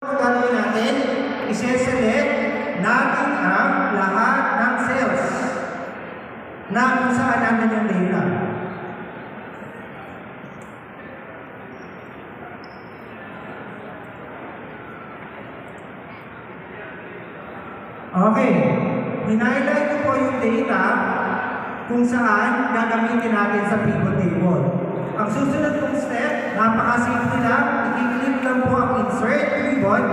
Gagawin natin, isi-select natin ang lahat ng cells na kung saan natin yung data. Okay, hinighlight ko po yung data kung saan gagamitin natin sa pivot table. Ang susunod kong step, napaka-simple lang, i-click lang po ang insert pivot,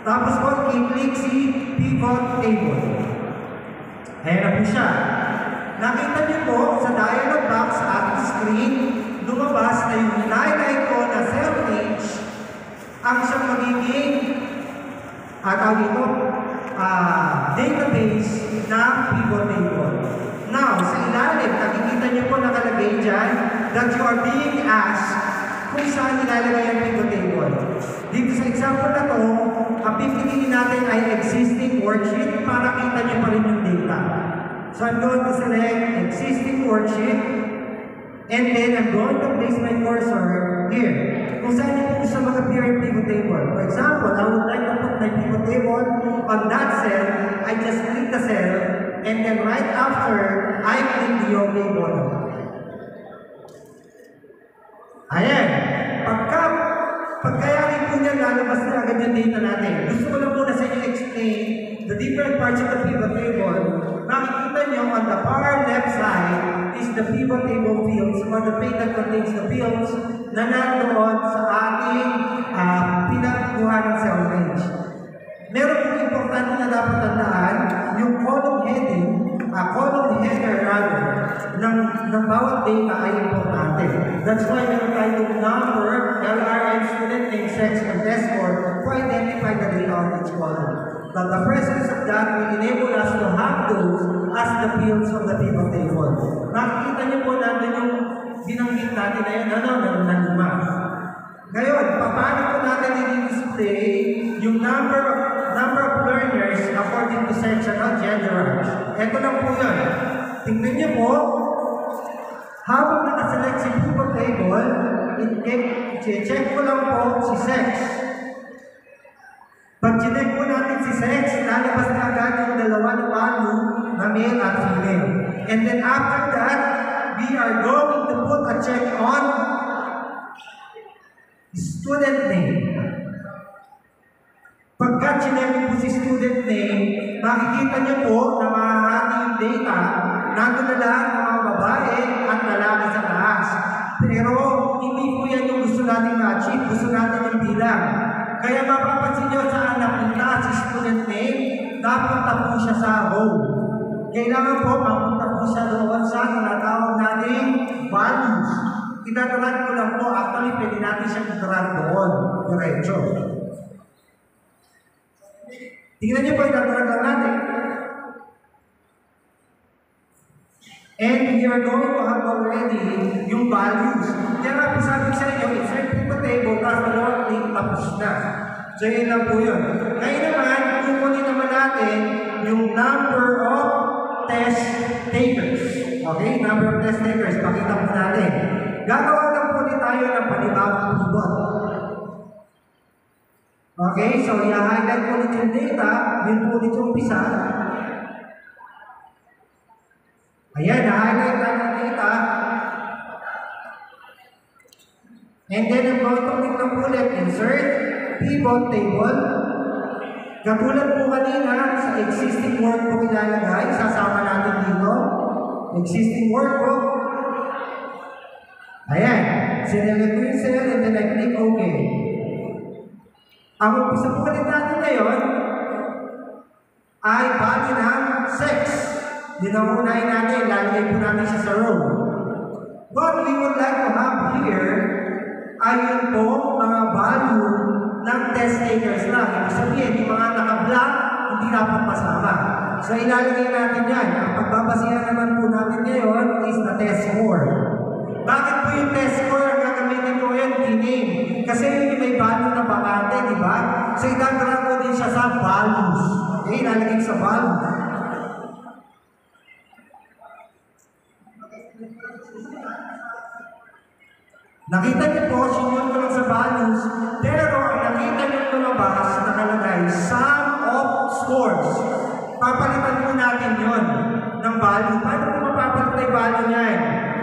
tapos po i-click si pivot table. Ayan na po siya. Nakita niyo po sa dialog box sa ating screen, lumabas na yung hinighlight ko na cell page ang siyang magiging database ng pivot table. Now, sa ilalim, nakikita niyo po nakalagay dyan that you are being asked kung saan nilalagay ang pivot table. Dito sa example na to, ang pipiliin natin ay existing worksheet para kita niyo pa rin yung data. So I'm going to select existing worksheet and then I'm going to place my cursor here. Kung saan niyo po gusto mag-appear yung pivot table. For example, I would like to put my pivot table on that cell. I just click the cell and then right after, I click the OK button. Ayan. Pagkayarin po niya, lalabas na agad yung data natin. Gusto ko lang muna sa inyo explain the different parts of the pivot table. Makikita niyo on the far left side is the pivot table fields or the page that contains the fields na nandoon sa ating pinagkuha ng cell range. Meron pong importante na dapat tandaan, yung column header rather, ng bawat data ay importante. That's why meron tayong number, LRN, student name, sex, and test score to identify the data of each column. But the presence of that will enable us to have those as the fields of the pivot table. Makikita niyo po natin yung binanggit natin na yun, na lima. Ngayon, paano po natin i-display yung number of learners according to sectional gender range? Ito lang po yun. Tingnan niyo po, habang nakaselect si pivot table, i-check ko lang po si sex. Pag chinek po natin si sex, lalabas na agad yung dalawa na value na male at female. And then after that, we are going to put a check on student name. Pagka chinek po si student name, makikita niyo po na mahahati yung data, nandun na lang ang mga babae at lalaki sa taas. Pero hindi po yan yung gusto natin ma-achieve, gusto natin yung bilang. Kaya mapapansin nyo saan napunta si student name, napunta po siya sa row. Kailangan po mapunta po siya doon sa tinatawag natin values. Itadrag ko lang po, actually pwede natin siya itadrag doon, diretso. Tingnan nyo po, itadrag lang natin. And we are going to have already yung values. Kaya sabi sa inyo, insert pivot table, tapos dalawang click, tapos na. So yun lang po yun. Ngayon naman, kukunin naman natin yung number of test takers. Okay? Number of test takers. Pakita po natin. Gagawa lang po ulit tayo ng panibagong pivot. Okay? So, i-highlight po ulit yung data. Yun po ulit yung umpisa. Ayan, na-highlight na yung data. And then, I'm going to click lang po ulit. Insert pivot table. Katulad po kanina sa existing workbook ilalagay, sasama natin dito. Existing workbook. Ayan. Sinelect ko yung cell and then I click OK. Ang umpisa po ulit natin ngayon ay value ng sex. Yun ang unahin natin, lalagay po natin siya sa row. What we would like to have here ay yun po mga value ng test takers lang. Ibig sabihin, yung mga naka-black, hindi dapat pasama. So ilalagay natin yan. Ang pagbabasihan naman po natin ngayon is the test score. Bakit po yung test score ang gagamitin ko ngayon? T-name. Kasi yun may value na bakante, di ba? So idadrag ko din siya sa values. Okay, ilalagay sa values. Nakita niyo po, sinunod ko lang sa values, pero ang nakita scores. Papalitan po natin yon ng value. Paano po mapapalitan yung value niyan?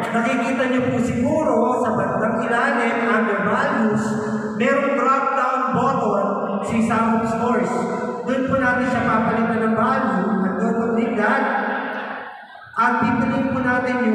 Nakikita niyo po siguro sa bandang ilalim, under values, merong drop-down button si sum of scores. Doon po natin siya papalitan ng value at doon po click that. At pipiliin po natin yung